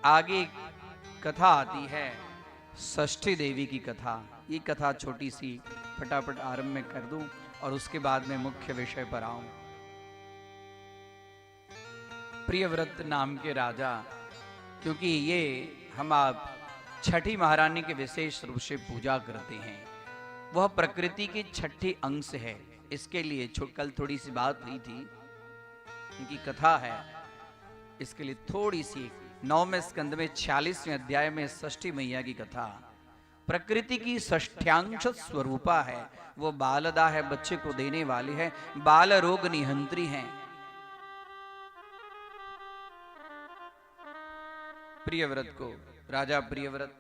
आगे कथा आती है षष्ठी देवी की कथा। ये कथा छोटी सी फटाफट आरंभ में कर दूं और उसके बाद में मुख्य विषय पर आऊं। प्रियव्रत नाम के राजा, क्योंकि ये हम आप छठी महारानी के विशेष रूप से पूजा करते हैं, वह प्रकृति की छठी अंश है। इसके लिए कल थोड़ी सी बात हुई थी, उनकी कथा है। इसके लिए थोड़ी सी 9वें स्कंद में 46वें अध्याय में षष्ठी मैया की कथा। प्रकृति की षष्ठ्यांश स्वरूपा है, वो बालदा है, बच्चे को देने वाली है, बाल रोग निहंत्री है। प्रियव्रत को, राजा प्रियव्रत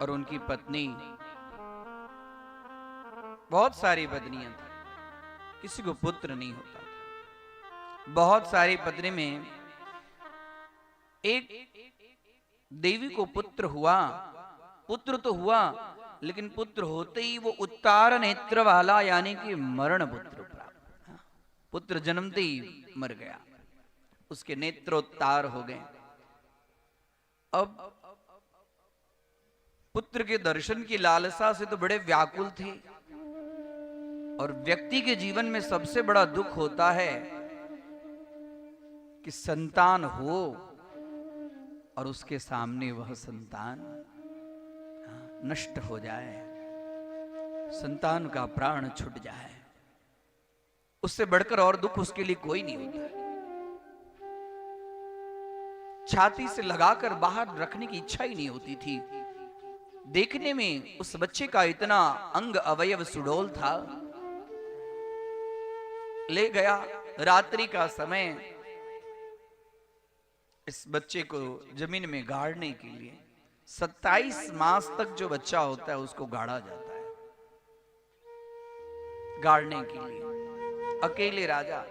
और उनकी पत्नी, बहुत सारी पत्नियां थी, किसी को पुत्र नहीं होता था। बहुत सारी पत्नी में एक देवी को पुत्र हुआ। पुत्र तो हुआ, लेकिन पुत्र होते ही वो उत्तार नेत्र वाला, यानी कि मरण पुत्र प्राप्त। पुत्र जन्मते ही मर गया, उसके नेत्रोत्तार हो गए। अब पुत्र के दर्शन की लालसा से तो बड़े व्याकुल थे। और व्यक्ति के जीवन में सबसे बड़ा दुख होता है कि संतान हो और उसके सामने वह संतान नष्ट हो जाए, संतान का प्राण छूट जाए। उससे बढ़कर और दुख उसके लिए कोई नहीं होता। छाती से लगाकर बाहर रखने की इच्छा ही नहीं होती थी। देखने में उस बच्चे का इतना अंग अवयव सुडौल था। ले गया, रात्रि का समय, इस बच्चे को जमीन में गाड़ने के लिए 27 मास तक जो बच्चा होता है उसको गाड़ा जाता है। गाड़ने के लिए अकेले राजा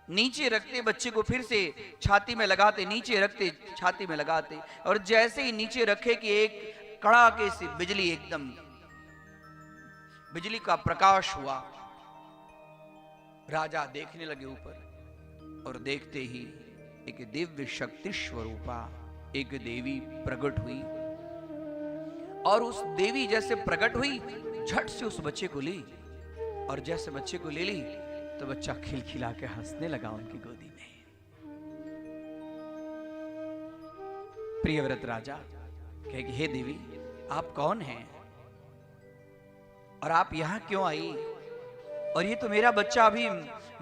नीचे रखते बच्चे को, फिर से छाती में लगाते, नीचे रखते, छाती में लगाते, और जैसे ही नीचे रखे कि एक कड़ाके से बिजली, एकदम बिजली का प्रकाश हुआ। राजा देखने लगे ऊपर, और देखते ही एक दिव्य शक्ति स्वरूपा एक देवी प्रकट हुई। और उस देवी जैसे प्रकट हुई, झट से उस बच्चे को ली, और जैसे बच्चे को ले ली तो बच्चा खिलखिला के हंसने लगा उनकी गोदी में। प्रियव्रत राजा कहे कि हे देवी, आप कौन हैं और आप यहां क्यों आई? और ये तो मेरा बच्चा अभी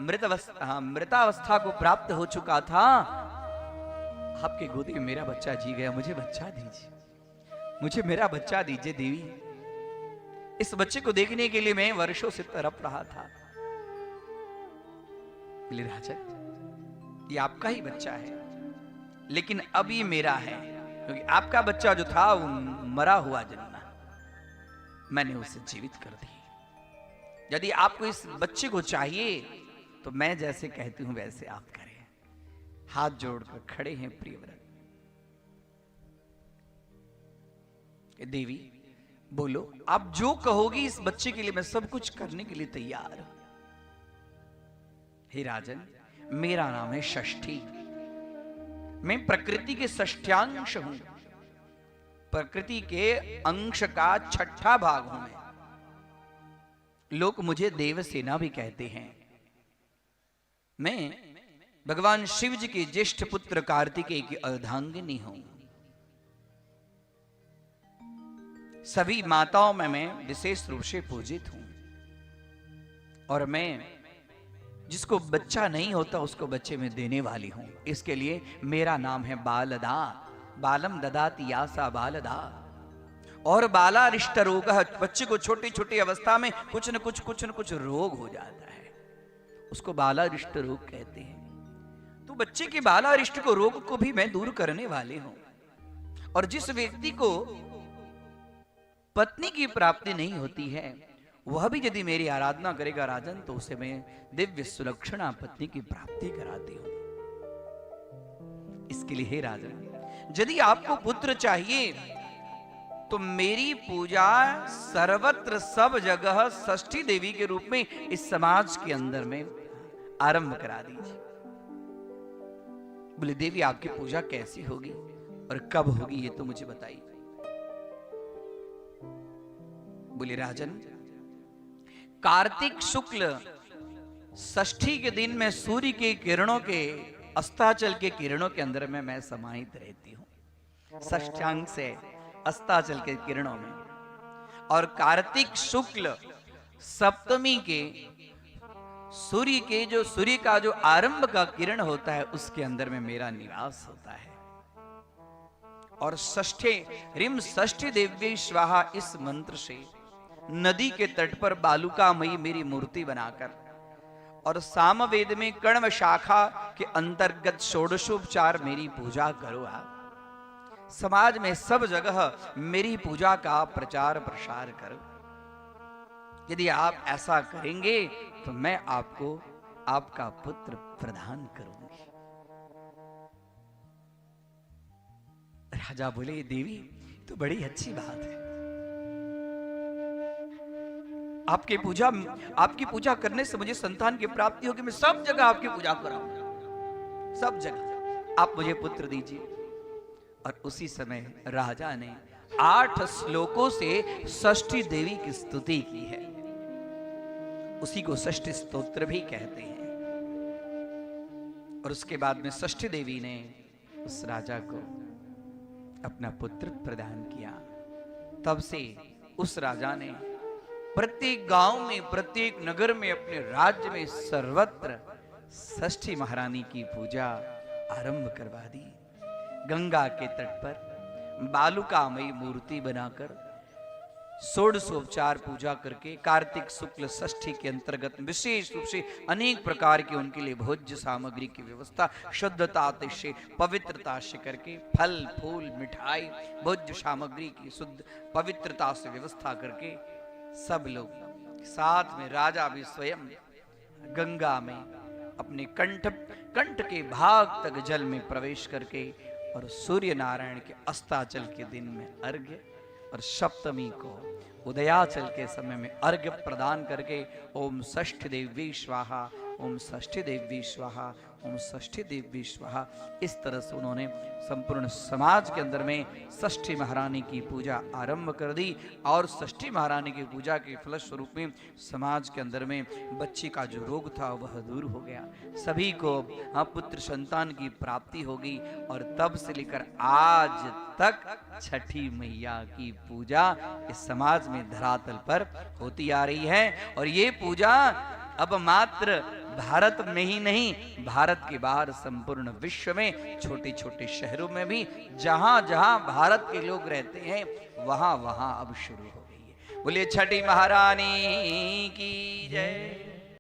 मृतावस्था को प्राप्त हो चुका था, आपके गोदी में मेरा बच्चा जी गया, मुझे बच्चा दीजिए, मुझे मेरा बच्चा दीजिए देवी। इस बच्चे को देखने के लिए मैं वर्षों से तड़प रहा था। बोले राजा, ये आपका ही बच्चा है, लेकिन अब ये मेरा है, क्योंकि आपका बच्चा जो था वो मरा हुआ जन्मा, मैंने उसे जीवित कर दी। यदि आपको इस बच्चे को चाहिए तो मैं जैसे कहती हूं वैसे आप करें। हाथ जोड़कर खड़े हैं प्रियव्रत। देवी बोलो, आप जो कहोगी इस बच्चे के लिए मैं सब कुछ करने के लिए तैयार हूं। हे राजन, मेरा नाम है षष्ठी, मैं प्रकृति के षष्ठ्यांश हूं, प्रकृति के अंश का छठा भाग हूं मैं। लोग मुझे देवसेना भी कहते हैं। मैं भगवान शिव जी के ज्येष्ठ पुत्र कार्तिकेय की अर्धांगिनी हूं। सभी माताओं में मैं विशेष रूप से पूजित हूं, और मैं जिसको बच्चा नहीं होता उसको बच्चे में देने वाली हूं। इसके लिए मेरा नाम है बालदा, बालम ददाति यासा बालदा। और बालारिष्ट रोग, बच्चे को छोटी छोटी अवस्था में कुछ न कुछ रोग हो जाता है, उसको बालारिष्ट रोग कहते हैं। तो बच्चे के बालारिष्ट को रोग को भी मैं दूर करने वाले हूं। और जिस व्यक्ति को पत्नी की प्राप्ति नहीं होती है, वह भी यदि मेरी आराधना करेगा राजन, तो उसे मैं दिव्य सुलक्षणा पत्नी की प्राप्ति कराती हूं। इसके लिए हे राजन, यदि आपको पुत्र चाहिए तो मेरी पूजा सर्वत्र सब जगह षष्ठी देवी के रूप में इस समाज के अंदर में आरंभ करा दीजिए। बोले देवी आपकी पूजा कैसी होगी और कब होगी ये तो मुझे बताइए। बोले राजन, कार्तिक शुक्ल षष्ठी के दिन में सूर्य के किरणों के अस्ताचल के किरणों के अंदर में मैं समाहित रहती हूं, षष्ठांग से अस्ताचल के किरणों में। और कार्तिक शुक्ल सप्तमी के सूर्य का जो आरंभ का किरण होता है उसके अंदर में मेरा निवास होता है। और षष्ठे रिम षष्ठी देव्यै स्वाहा इस मंत्र से नदी के तट पर बालुकामयी मेरी मूर्ति बनाकर और सामवेद में कण्व शाखा के अंतर्गत षोडशोपचार मेरी पूजा करो। आप समाज में सब जगह मेरी पूजा का प्रचार प्रसार करो। यदि आप ऐसा करेंगे तो मैं आपको आपका पुत्र प्रदान करूंगी। राजा बोले देवी तो बड़ी अच्छी बात है, आपकी पूजा करने से मुझे संतान की प्राप्ति होगी। मैं सब जगह आपकी पूजा कराऊंगा, सब जगह आप मुझे पुत्र दीजिए। और उसी समय राजा ने 8 श्लोकों से षष्ठी देवी की स्तुति की है। उसी को षष्ठी स्तोत्र भी कहते हैं। और उसके बाद में षष्ठी देवी ने उस राजा को अपना पुत्र प्रदान किया। तब से उस राजा ने प्रत्येक गांव में, प्रत्येक नगर में, अपने राज्य में सर्वत्र षष्ठी महारानी की पूजा आरंभ करवा दी। गंगा के तट पर बालुकामयी मूर्ति बनाकर षोडशोपचार पूजा करके कार्तिक शुक्ल षष्ठी के अंतर्गत विशेष रूप से अनेक प्रकार की उनके लिए भोज्य सामग्री की व्यवस्था शुद्धता से, पवित्रता से करके फल फूल मिठाई भोज्य सामग्री की शुद्ध पवित्रता से व्यवस्था करके सब लोग साथ में राजा भी स्वयं गंगा में अपने कंठ के भाग तक जल में प्रवेश करके और सूर्य नारायण के अस्ताचल के दिन में अर्घ्य और सप्तमी को उदयाचल के समय में अर्घ्य प्रदान करके ओम षष्ठी देवी स्वाहा, ओम षष्ठी देवी स्वाहा, ओम षष्ठी देवी स्वाहा, इस तरह से उन्होंने संपूर्ण समाज के अंदर में षष्ठी महारानी की पूजा आरंभ कर दी। और षष्ठी महारानी की पूजा के फलस्वरूप में समाज के अंदर में बच्चे का जो रोग था वह दूर हो गया, सभी को पुत्र संतान की प्राप्ति होगी। और तब से लेकर आज तक छठी मैया की पूजा इस समाज में धरातल पर होती आ रही है। और ये पूजा अब मात्र भारत में ही नहीं, भारत के बाहर संपूर्ण विश्व में छोटे छोटे शहरों में भी जहां जहां भारत के लोग रहते हैं वहां वहां अब शुरू हो गई है। बोलिए छठी महारानी की जय।